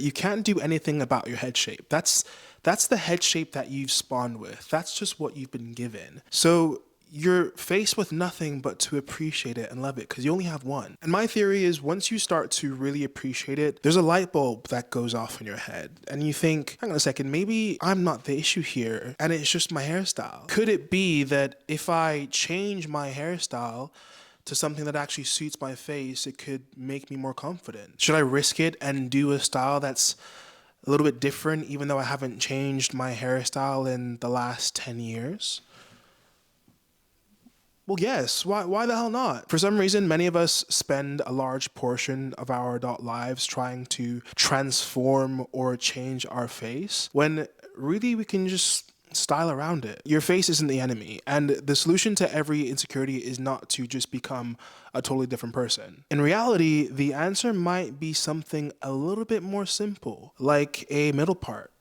You can't do anything about your head shape. That's the head shape that you've spawned with. That's just what you've been given. So you're faced with nothing but to appreciate it and love it because you only have one. And my theory is once you start to really appreciate it, there's a light bulb that goes off in your head and you think, hang on a second, maybe I'm not the issue here and it's just my hairstyle. Could it be that if I change my hairstyle to something that actually suits my face, it could make me more confident? Should I risk it and do a style that's a little bit different even though I haven't changed my hairstyle in the last 10 years? Well, yes. Why the hell not? For some reason, many of us spend a large portion of our adult lives trying to transform or change our face when really we can just style around it. Your face isn't the enemy, and the solution to every insecurity is not to just become a totally different person. In reality, the answer might be something a little bit more simple, like a middle part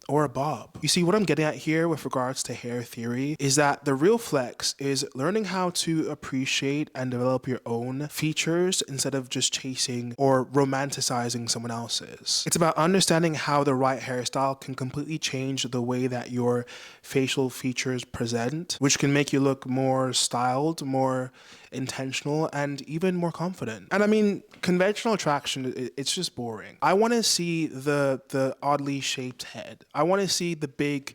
or a bob. You see, what I'm getting at here with regards to hair theory is that the real flex is learning how to appreciate and develop your own features instead of just chasing or romanticizing someone else's. It's about understanding how the right hairstyle can completely change the way that your facial features present, which can make you look more styled, more intentional, and even more confident. And I mean, conventional attraction, it's just boring. I want to see the oddly shaped head. I want to see the big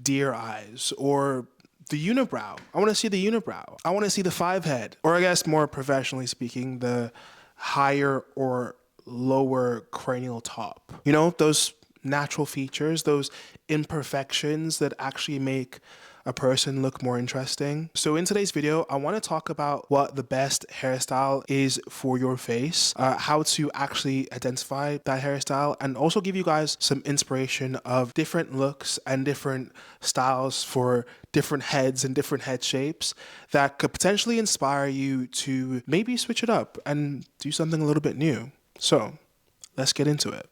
deer eyes or the unibrow. I want to see the unibrow. I want to see the five head, or I guess more professionally speaking, the higher or lower cranial top. You know, those natural features, those imperfections that actually make a person look more interesting. So in today's video, I want to talk about what the best hairstyle is for your face, how to actually identify that hairstyle, and also give you guys some inspiration of different looks and different styles for different heads and different head shapes that could potentially inspire you to maybe switch it up and do something a little bit new. So let's get into it.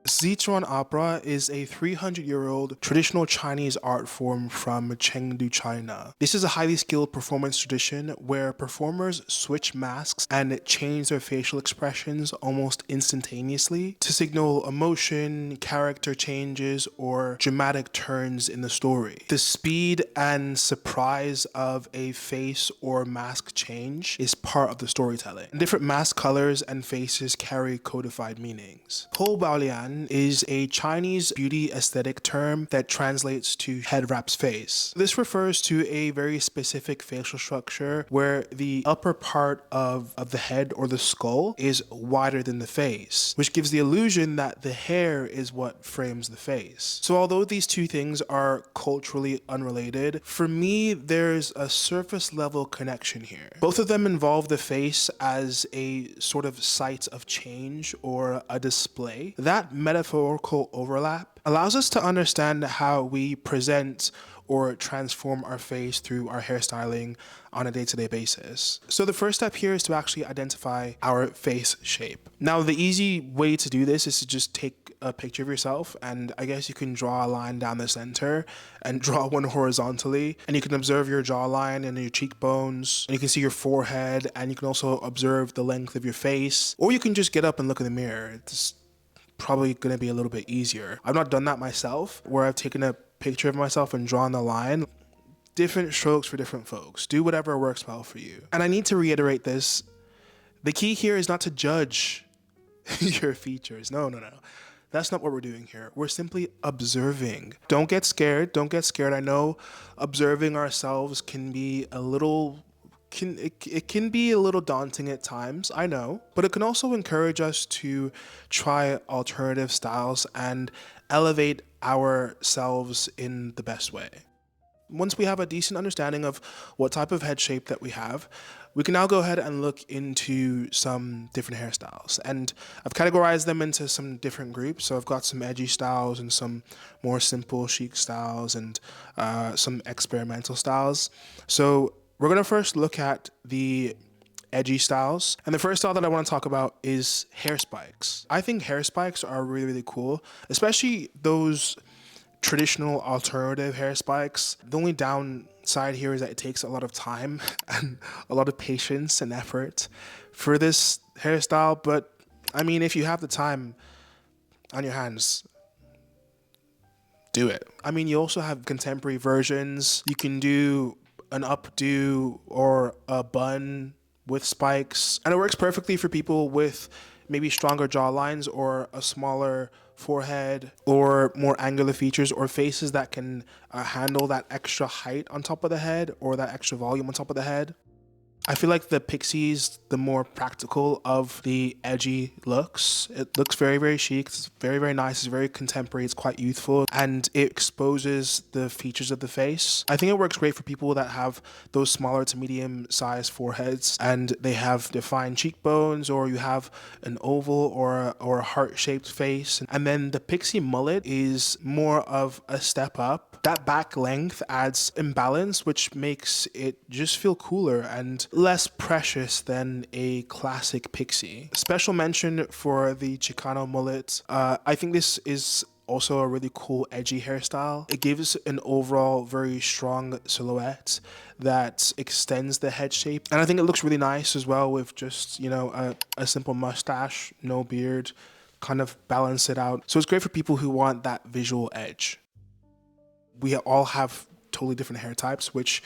Sichuan opera is a 300-year-old traditional Chinese art form from Chengdu, China. This is a highly skilled performance tradition where performers switch masks and change their facial expressions almost instantaneously to signal emotion, character changes, or dramatic turns in the story. The speed and surprise of a face or mask change is part of the storytelling. Different mask colors and faces carry codified meanings. Po Baolian is a Chinese beauty aesthetic term that translates to head wrap's face. This refers to a very specific facial structure where the upper part of the head or the skull is wider than the face, which gives the illusion that the hair is what frames the face. So although these two things are culturally unrelated, for me there's a surface level connection here. Both of them involve the face as a sort of site of change or a display. That metaphorical overlap allows us to understand how we present or transform our face through our hairstyling on a day-to-day basis. So the first step here is to actually identify our face shape. Now, the easy way to do this is to just take a picture of yourself, and I guess you can draw a line down the center and draw one horizontally, and you can observe your jawline and your cheekbones, and you can see your forehead, and you can also observe the length of your face, or you can just get up and look in the mirror. It's probably going to be a little bit easier. I've not done that myself, where I've taken a picture of myself and drawn the line. Different strokes for different folks. Do whatever works well for you. And I need to reiterate this. The key here is not to judge your features. No. That's not what we're doing here. We're simply observing. Don't get scared. Don't get scared. I know observing ourselves can be a little it can be a little daunting at times, I know, but it can also encourage us to try alternative styles and elevate ourselves in the best way. Once we have a decent understanding of what type of head shape that we have, we can now go ahead and look into some different hairstyles. And I've categorized them into some different groups. So I've got some edgy styles and some more simple chic styles and some experimental styles. So we're going to first look at the edgy styles. And the first style that I want to talk about is hair spikes. I think hair spikes are really, really cool, especially those traditional alternative hair spikes. The only downside here is that it takes a lot of time and a lot of patience and effort for this hairstyle. But I mean, if you have the time, on your hands, do it. I mean, you also have contemporary versions. You can do an updo or a bun with spikes, and it works perfectly for people with maybe stronger jawlines or a smaller forehead or more angular features or faces that can handle that extra height on top of the head or that extra volume on top of the head. I feel like the pixie's the more practical of the edgy looks. It looks very, very chic. It's very, very nice. It's very contemporary. It's quite youthful, and it exposes the features of the face. I think it works great for people that have those smaller to medium sized foreheads and they have defined cheekbones, or you have an oval or a heart shaped face. And then the pixie mullet is more of a step up. That back length adds imbalance, which makes it just feel cooler and less precious than a classic pixie. Special mention for the Chicano mullet. I think this is also a really cool edgy hairstyle. It gives an overall very strong silhouette that extends the head shape, and I think it looks really nice as well with just, you know, a simple mustache, no beard, kind of balance it out. So it's great for people who want that visual edge. We all have totally different hair types, which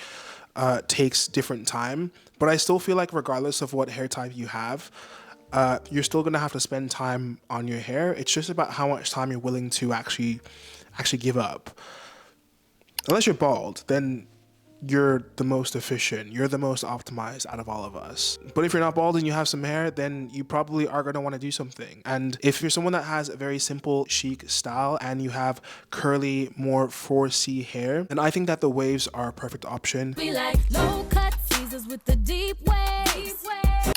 takes different time, but I still feel like regardless of what hair type you have, you're still gonna have to spend time on your hair. It's just about how much time you're willing to actually give up. Unless you're bald, then you're the most efficient, you're the most optimized out of all of us. But if you're not bald and you have some hair, then you probably are gonna wanna do something. And if you're someone that has a very simple, chic style and you have curly, more 4C hair, then I think that the waves are a perfect option. We like low cut teasers with the deep waves.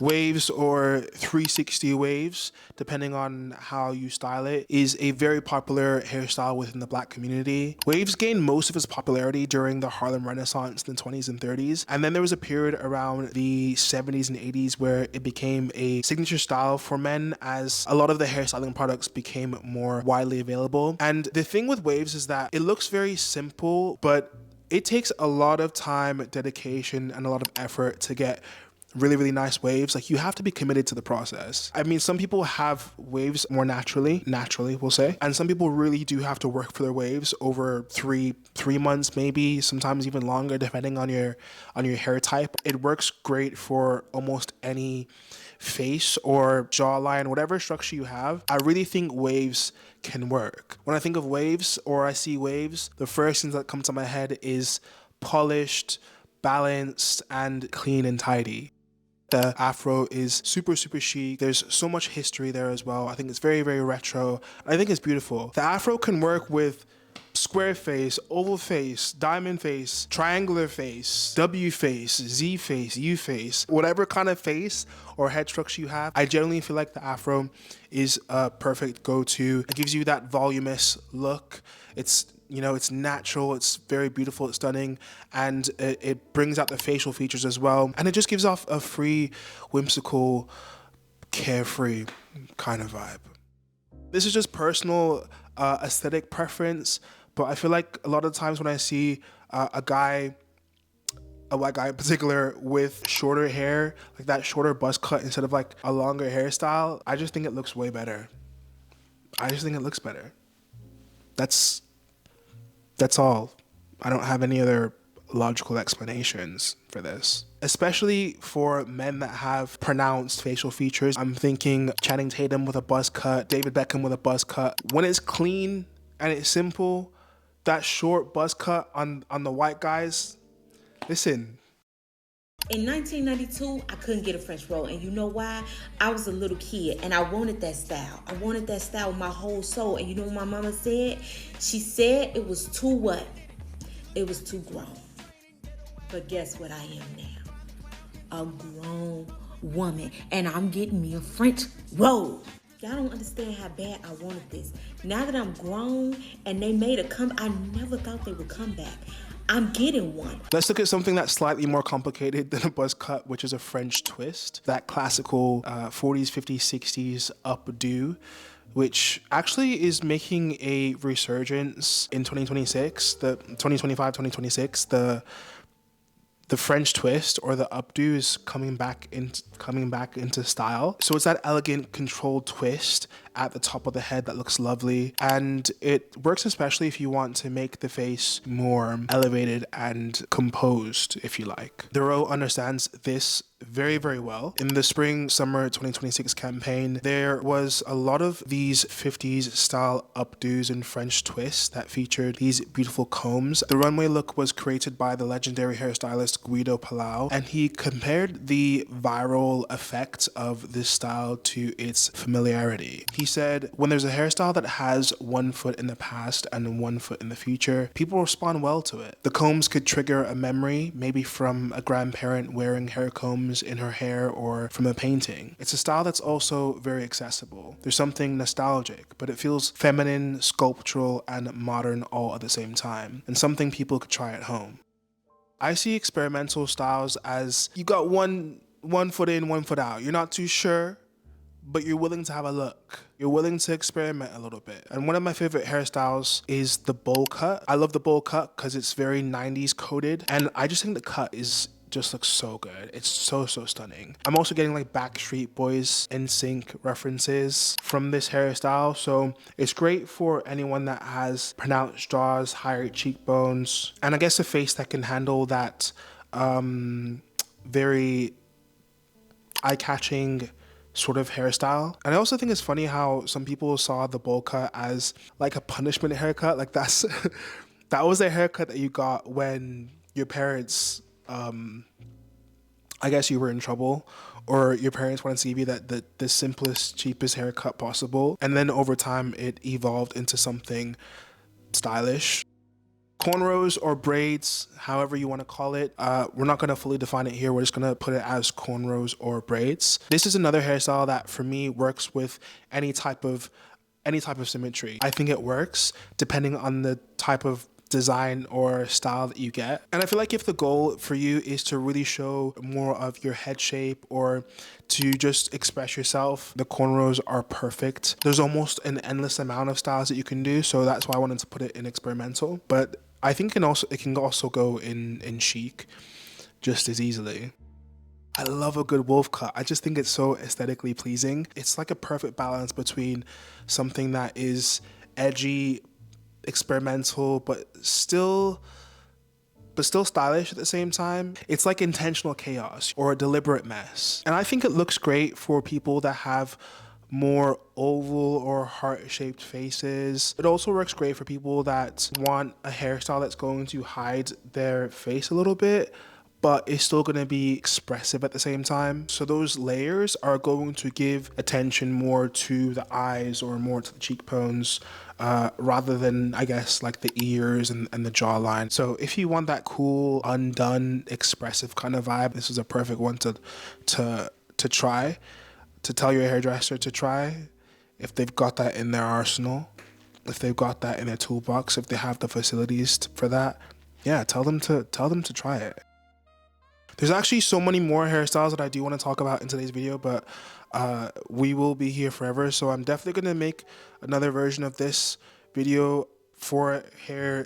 Waves or 360 waves, depending on how you style it, is a very popular hairstyle within the Black community. Waves gained most of its popularity during the Harlem Renaissance in the 20s and 30s, and then there was a period around the 70s and 80s where it became a signature style for men as a lot of the hairstyling products became more widely available. And the thing with waves is that it looks very simple, but it takes a lot of time, dedication, and a lot of effort to get really, really nice waves. Like, you have to be committed to the process. I mean, some people have waves more naturally, we'll say, and some people really do have to work for their waves over three months, maybe sometimes even longer, depending on your hair type. It works great for almost any face or jawline, whatever structure you have. I really think waves can work. When I think of waves or I see waves, the first thing that comes to my head is polished, balanced, and clean and tidy. The afro is super, super chic. There's so much history there as well. I think it's very, very retro. I think it's beautiful. The afro can work with square face, oval face, diamond face, triangular face, W face, Z face, U face, whatever kind of face or head structure you have. I generally feel like the afro is a perfect go-to. It gives you that voluminous look. It's, you know, it's natural, it's very beautiful, it's stunning, and it brings out the facial features as well. And it just gives off a free, whimsical, carefree kind of vibe. This is just personal aesthetic preference, but I feel like a lot of times when I see a white guy in particular with shorter hair, like that shorter buzz cut instead of like a longer hairstyle, I just think it looks way better. I just think it looks better. That's all. I don't have any other logical explanations for this. Especially for men that have pronounced facial features. I'm thinking Channing Tatum with a buzz cut, David Beckham with a buzz cut. When it's clean and it's simple, that short buzz cut on the white guys, listen. In 1992, I couldn't get a French roll, and you know why? I was a little kid, and I wanted that style. I wanted that style with my whole soul, and you know what my mama said? She said it was too what? It was too grown. But guess what I am now? A grown woman, and I'm getting me a French roll. Y'all don't understand how bad I wanted this. Now that I'm grown, and they made a I never thought they would come back. I'm getting one. Let's look at something that's slightly more complicated than a buzz cut, which is a French twist. That classical 40s, 50s, 60s updo, which actually is making a resurgence in 2026, the 2025, 2026. The French twist or the updo is coming back into style. So it's that elegant, controlled twist, at the top of the head that looks lovely, and it works especially if you want to make the face more elevated and composed, if you like. The row understands this very, very well. In the spring summer 2026 campaign, there was a lot of these 50s style updos and French twists that featured these beautiful combs. The runway look was created by the legendary hairstylist Guido Palau, and he compared the viral effect of this style to its familiarity. He said, when there's a hairstyle that has one foot in the past and one foot in the future, people respond well to it. The combs could trigger a memory, maybe from a grandparent wearing hair combs in her hair or from a painting. It's a style that's also very accessible. There's something nostalgic, but it feels feminine, sculptural, and modern all at the same time, and something people could try at home. I see experimental styles as you got one foot in, one foot out. You're not too sure, but you're willing to have a look. You're willing to experiment a little bit. And one of my favorite hairstyles is the bowl cut. I love the bowl cut because it's very 90s coded, and I just think the cut just looks so good. It's so stunning. I'm also getting like Backstreet Boys NSYNC references from this hairstyle, so it's great for anyone that has pronounced jaws, higher cheekbones, and I guess a face that can handle that very eye-catching sort of hairstyle. And I also think it's funny how some people saw the bowl cut as like a punishment haircut. Like that was a haircut that you got when your parents, I guess you were in trouble, or your parents wanted to give you the simplest, cheapest haircut possible. And then over time, it evolved into something stylish. Cornrows or braids, however you want to call it. We're not going to fully define it here. We're just going to put it as cornrows or braids. This is another hairstyle that for me works with any type of symmetry. I think it works depending on the type of design or style that you get. And I feel like if the goal for you is to really show more of your head shape or to just express yourself, the cornrows are perfect. There's almost an endless amount of styles that you can do, so that's why I wanted to put it in experimental. But I think it can also go in chic just as easily. I love a good wolf cut. I just think it's so aesthetically pleasing. It's like a perfect balance between something that is edgy, experimental, but still stylish at the same time. It's like intentional chaos or a deliberate mess. And I think it looks great for people that have more oval or heart-shaped faces. It also works great for people that want a hairstyle that's going to hide their face a little bit, but it's still going to be expressive at the same time. So those layers are going to give attention more to the eyes or more to the cheekbones, rather than, I guess, like the ears and the jawline. So if you want that cool, undone, expressive kind of vibe, this is a perfect one to try, to tell your hairdresser to try, if they've got that in their arsenal, if they've got that in their toolbox, if they have the facilities for that. Yeah, tell them to try it. There's actually so many more hairstyles that I do want to talk about in today's video, but we will be here forever. So I'm definitely going to make another version of this video for hair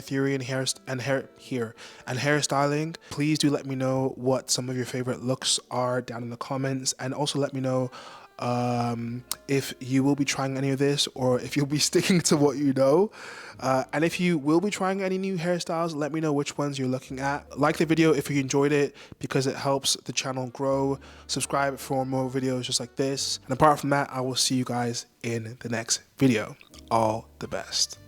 theory and hairstyling. Please do let me know what some of your favorite looks are down in the comments, and also let me know if you will be trying any of this or if you'll be sticking to what you know. And if you will be trying any new hairstyles, let me know which ones you're looking at. Like the video if you enjoyed it, because it helps the channel grow. Subscribe for more videos just like this. And apart from that, I will see you guys in the next video. All the best.